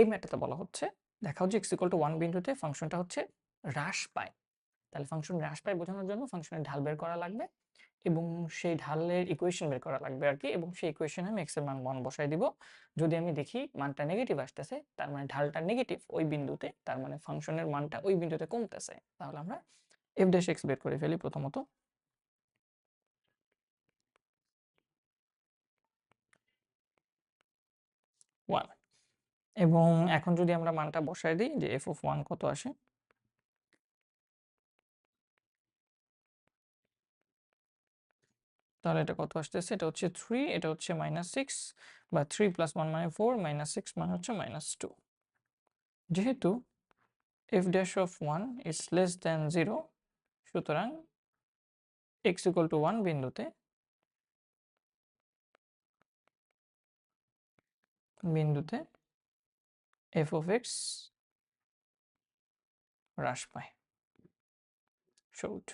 এই ম্যাটারটা বলা হচ্ছে দেখাও যে x = 1 বিন্দুতে ফাংশনটা হচ্ছে হ্রাস পায়। তাহলে ফাংশন হ্রাস পায় বোঝানোর জন্য ফাংশনের ঢাল বের করা লাগবে এবং সেই ঢালের ইকুয়েশন বের করা লাগবে আর কি, এবং সেই ইকুয়েশনে আমি x এর মান 1 বসাই দিব। যদি আমি দেখি মানটা নেগেটিভ আসতেছে, তার মানে ঢালটা নেগেটিভ ওই বিন্দুতে, তার মানে ফাংশনের মানটা ওই বিন্দুতে কমতেছে, তাহলে আমরা f' বের করে ফেলি প্রথমত। 1 এবং এখন যদি আমরা মানটা বসায় দিই যে f(1) কত আসে, তাহলে এটা কত আসতেছে, এটা হচ্ছে 3, এটা হচ্ছে -6, বা 3 + 1 মানে 4, -6 মানে হচ্ছে -2। যেহেতু f'(1) is less than 0, সুতরাং x = 1 বিন্দুতে f(x) হ্রাস পায়। সহজ।